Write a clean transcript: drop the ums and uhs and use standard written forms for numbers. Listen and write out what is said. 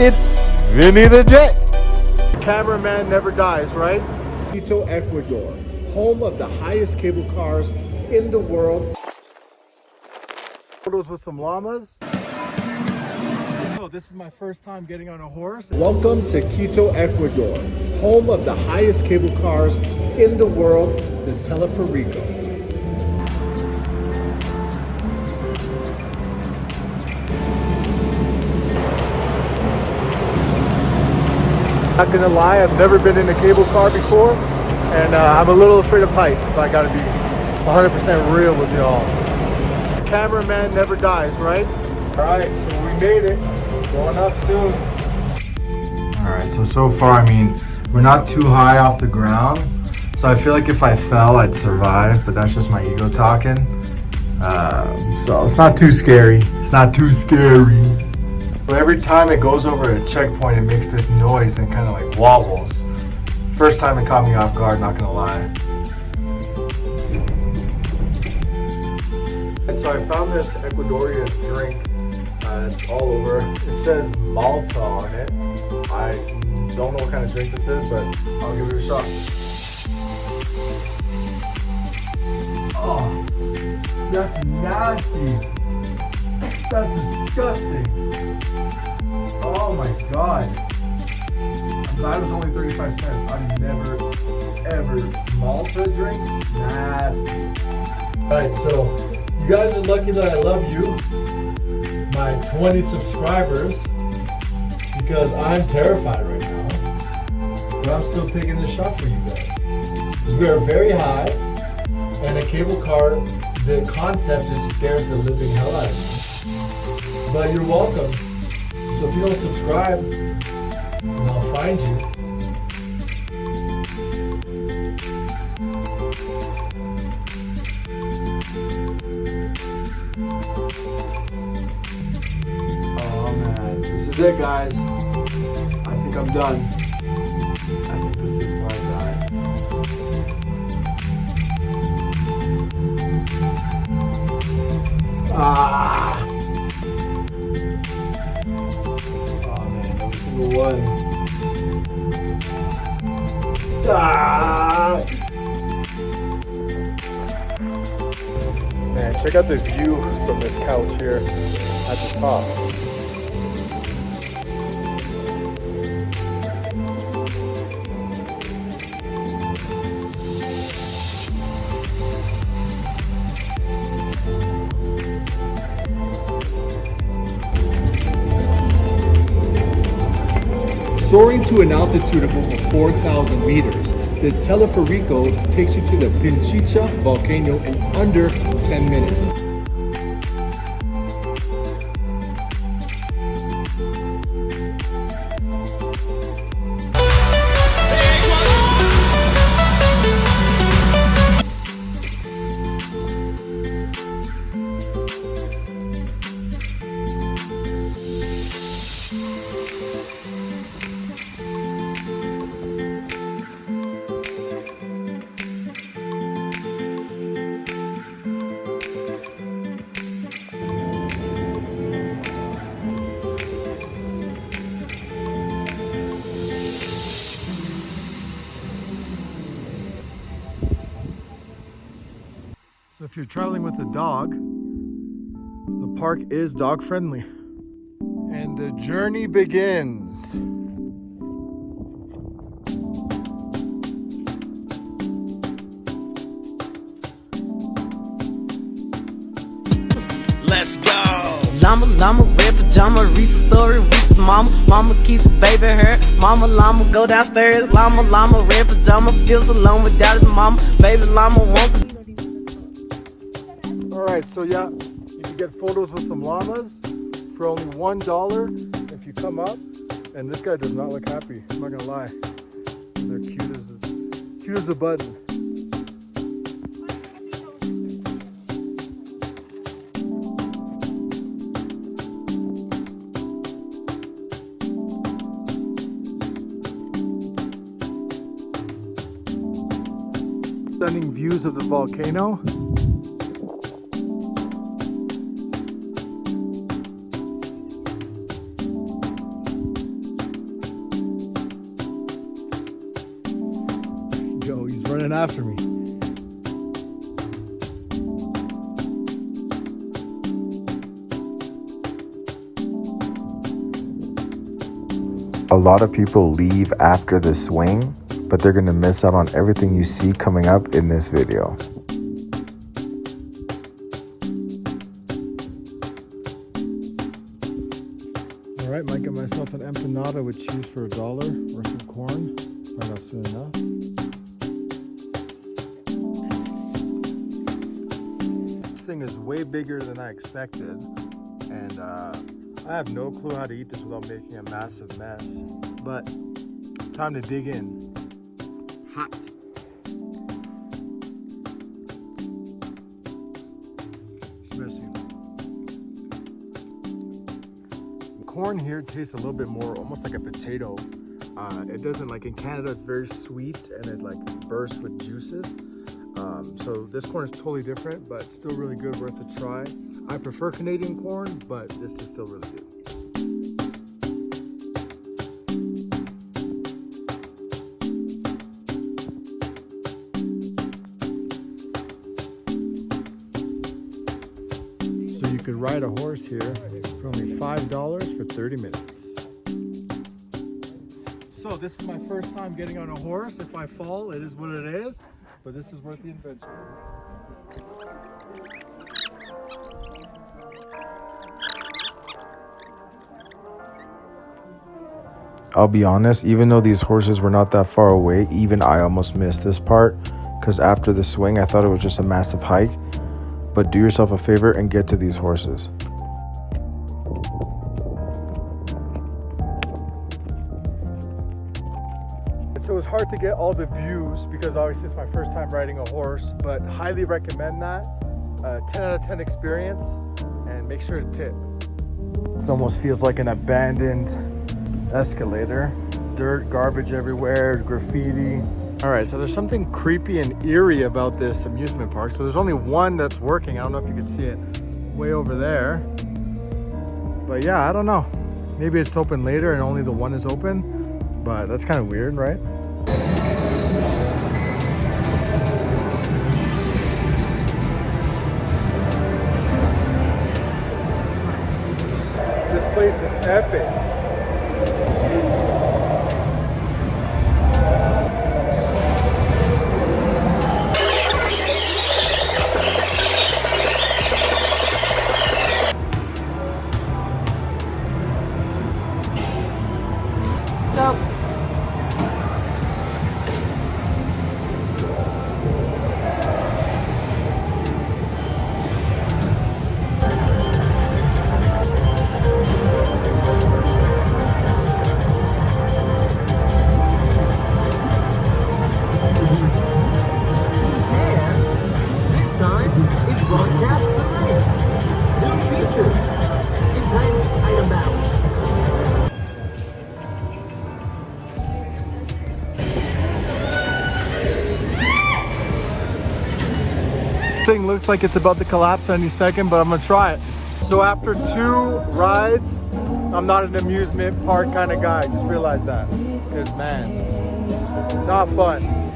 It's Vinny the Jet. Cameraman never dies, right? QUITO, Ecuador, home of the highest cable cars in the world. Photos with some llamas. Oh, this is my first time getting on a horse. Welcome to QUITO, Ecuador, home of the highest cable cars in the world, the teleferico. Not gonna lie, I've never been in a cable car before, and I'm a little afraid of heights, if I gotta be 100% real with y'all. Cameraman never dies, right? Alright, so we made it. Going up soon. Alright, so far, I mean, we're not too high off the ground, so I feel like if I fell, I'd survive, but that's just my ego talking. So it's not too scary. It's not too scary. But every time it goes over a checkpoint, it makes this noise and kind of like wobbles. First time it caught me off guard, not gonna lie. And so I found this Ecuadorian drink. It's all over. It says Malta on it. I don't know what kind of drink this is, but I'll give it a shot. Oh, that's nasty. That's disgusting. Oh my god. I'm glad it was only 35 cents. I've never, ever Malta drink. Nasty. Alright, so you guys are lucky that I love you, my 20 subscribers, because I'm terrified right now. But I'm still taking this shot for you guys. Because we are very high, and a cable car, the concept just scares the living hell out of me. But you're welcome. So if you don't subscribe, then I'll find you. Oh man, this is it guys. I think I'm done. I think this is where I die. Ah! One. Ah! Man, check out the view from this couch here at the top. Soaring to an altitude of over 4,000 meters, the teleferico takes you to the Pinchicha volcano in under 10 minutes. So if you're traveling with a dog, the park is dog friendly. And the journey begins. Let's go. Llama, red pajama, Reese's story, Reese's mama keeps a baby her. Mama llama, go downstairs. Llama, red pajama, feels alone without his mama. Baby llama wants. Alright, so yeah, you can get photos with some llamas for only $1 if you come up. And this guy does not look happy, I'm not gonna lie. They're cute as a button. Stunning views of the volcano. Go, he's running after me. A lot of people leave after the swing, but they're gonna miss out on everything you see coming up in this video. All right, might get myself an empanada with cheese for $1 or some corn. Find out soon enough. This thing is way bigger than I expected, and I have no clue how to eat this without making a massive mess, but time to dig in. Hot. It's messy. The corn here tastes a little bit more, almost like a potato. It doesn't, like in Canada, it's very sweet and it like bursts with juices. So this corn is totally different, but still really good, worth a try. I prefer Canadian corn, but this is still really good. So you could ride a horse here for only $5 for 30 minutes. So this is my first time getting on a horse. If I fall, it is what it is, but this is worth the adventure. I'll be honest, even though these horses were not that far away, even I almost missed this part, because after the swing I thought it was just a massive hike. But do yourself a favor and get to these horses. So it's hard to get all the views because obviously it's my first time riding a horse, but highly recommend that. 10 out of 10 experience, and make sure to tip. This almost feels like an abandoned escalator. Dirt, garbage everywhere, graffiti. All right, so there's something creepy and eerie about this amusement park. So there's only one that's working. I don't know if you can see it way over there. But yeah, I don't know. Maybe it's open later and only the one is open, but that's kind of weird, right? This place is epic. Thing looks like it's about to collapse any second, but I'm gonna try it. So after 2 rides, I'm not an amusement park kind of guy. Just realize that, because man, not fun.